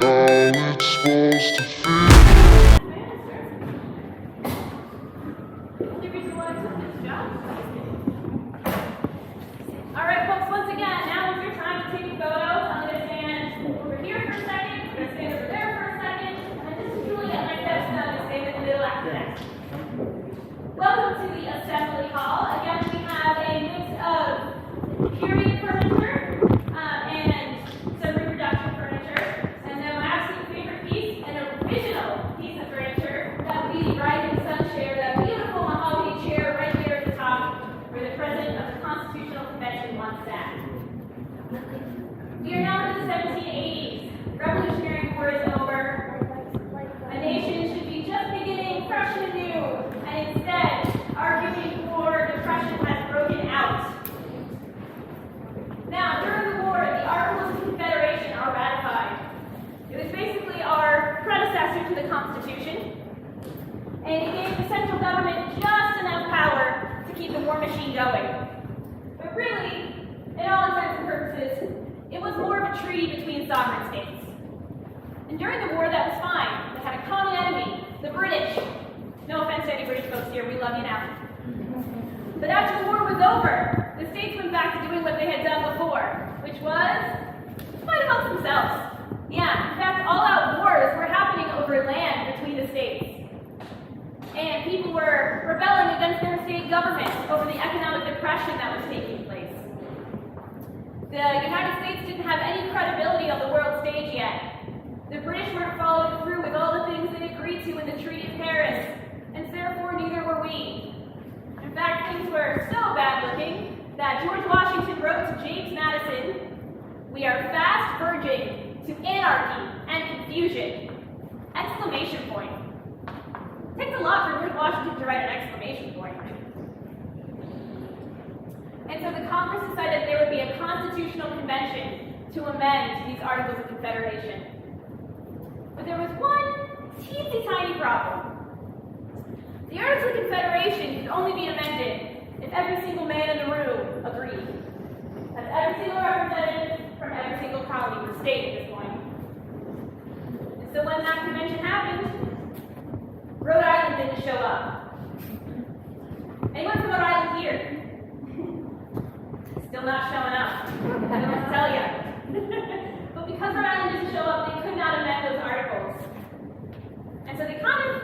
it's supposed to feel. All right, folks, once again, now is your time to take photos. I'm going to stand over here for a second, I'm going to stand over there for a second, and then this is Julia, my stepson, to stand in the middle after that. Welcome to the assembly hall. Again, we have a mix of period furniture and some reproduction furniture. And then my absolute favorite piece, an original piece of furniture, that would be the Rising Sun chair, that beautiful mahogany chair right there at the top, where the president of the Constitutional Convention once sat. We are now in the 1780s. Revolutionary War is over. A nation should be just beginning fresh and new, and instead, arguing for depression has broken out. Now, during the war, the Articles of Confederation are ratified. It was basically our predecessor to the Constitution, and it gave the central government just enough power to keep the war machine going. But really, in all intents and purposes, it was more of a treaty between sovereign states. And during the war, that was fine. They had a common enemy, the British. No offense to any British folks here, we love you now. But after the war was over, the states went back to doing what they had done before, which was fight amongst themselves. Yeah, in fact, all-out wars were happening over land between the states. And people were rebelling against their state government over the economic depression that was taking place. The United States didn't have any credibility on the world stage yet. The British weren't following through with all the things they agreed to in the Treaty of Paris, and therefore neither were we. In fact, things were so bad-looking that George Washington wrote to James Madison, "We are fast verging to anarchy and confusion!" Exclamation point. It takes a lot for George Washington to write an exclamation point. And so the Congress decided there would be a constitutional convention to amend these Articles of Confederation. But there was one teensy tiny problem. The Articles of Confederation could only be amended if every single man in the room agreed. That's every single representative from every single colony or state at this point. And so when that convention happened, Rhode Island didn't show up. Anyone from Rhode Island here? Still not showing up. I don't know what to tell you. But because Rhode Island didn't show up, they could not amend those articles. And so they kind of,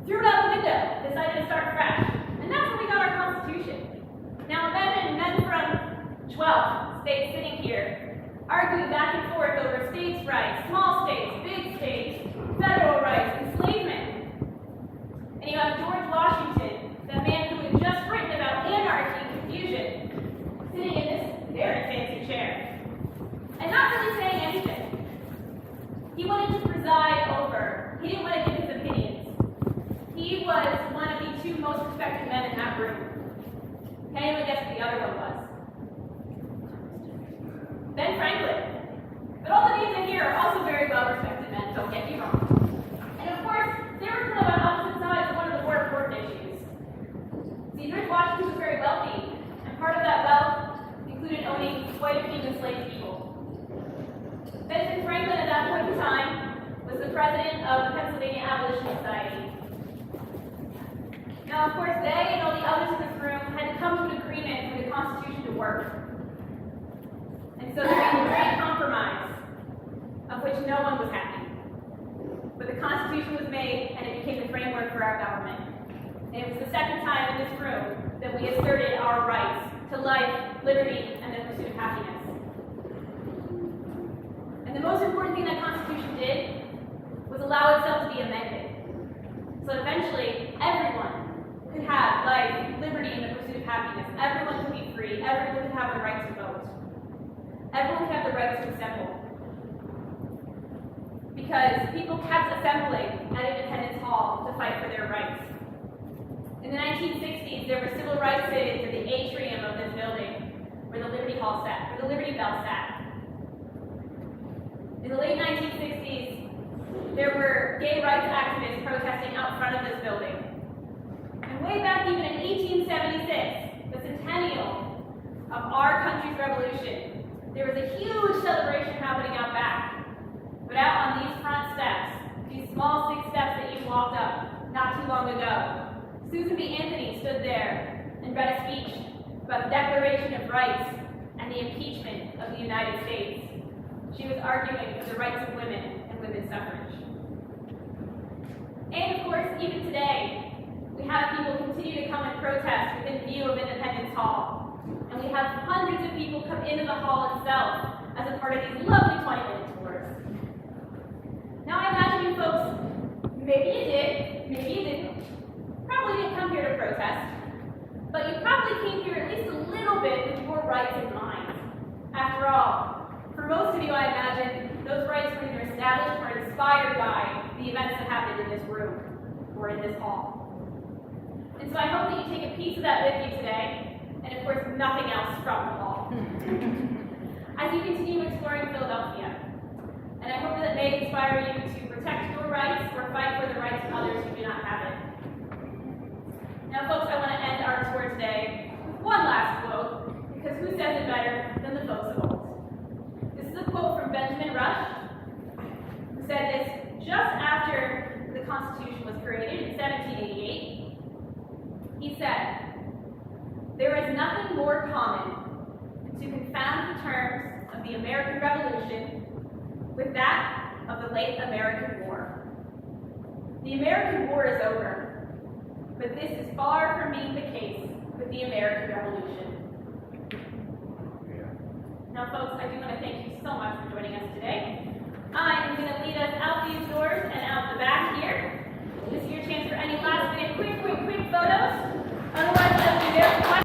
threw it out the window, decided to start fresh. And that's when we got our Constitution. Now imagine men from 12 states sitting here, arguing back and forth over states' rights, small states, big states, federal rights, enslavement. And you have George Washington, that man who had just written about anarchy and confusion, sitting in this very fancy chair, and not really saying anything. He wanted to preside over. He didn't want to give his opinions. He was one of the two most respected men in that room. Can anyone guess what the other one was? Ben Franklin. But all the names in here are also very well-respected men, don't get me wrong. And of course, they were kind of on opposite sides of one of the more important issues. See, George Washington was very wealthy, and part of that wealth included owning quite a few enslaved people. Benjamin Franklin, at that point in time, was the president of the Pennsylvania Abolition Society. Now, of course, they and all the others in this room had to come to an agreement for the Constitution to work. And so there was a great compromise, of which no one was happy. But the Constitution was made, and it became the framework for our government. And it was the second time in this room that we asserted our rights to life, liberty, and the pursuit of happiness. And the most important thing that Constitution did was allow itself to be amended. So eventually, everyone could have life, liberty, and the pursuit of happiness. Everyone could be free. Everyone could have the right to vote. Everyone could have the right to assemble. Because people kept assembling at Independence Hall to fight for their rights. In the 1960s, there were civil rights sittings in the atrium of this building where the Liberty Hall sat, where the Liberty Bell sat. In the late 1960s, there were gay rights activists protesting out front of this building. And way back even in 1876, the centennial of our country's revolution, there was a huge celebration happening out back. But out on these front steps, these small 6 steps that you walked up not too long ago, Susan B. Anthony stood there and read a speech about the Declaration of Rights and the impeachment of the United States. She was arguing for the rights of women and women's suffrage. And of course, even today, we have people continue to come and protest within view of Independence Hall. And we have hundreds of people come into the hall itself as a part of these lovely 20-minute tours. Now I imagine you folks, maybe you did, maybe you didn't, probably didn't come here to protest, but you probably came here at least a little bit with your rights in mind. After all, for most of you I imagine, those rights were either established or inspired by the events that happened in this room or in this hall. And so I hope that you take a piece of that with you today, and of course nothing else from the hall, as you continue exploring Philadelphia. And I hope that it may inspire you to protect your rights or fight for the rights of others who do not have it. Now folks, I want to end our tour today with one last quote, because who says it better than the folks of old? This is a quote from Benjamin Rush, who said this just after the Constitution was created in 1788. He said, "There is nothing more common than to confound the terms of the American Revolution with that of the late American War. The American War is over, but this is far from being the case with the American Revolution." Now folks, I do want to thank you so much for joining us today. I am going to lead us out these doors and out the back here. This is your chance for any last minute quick photos. Otherwise, I'll be there for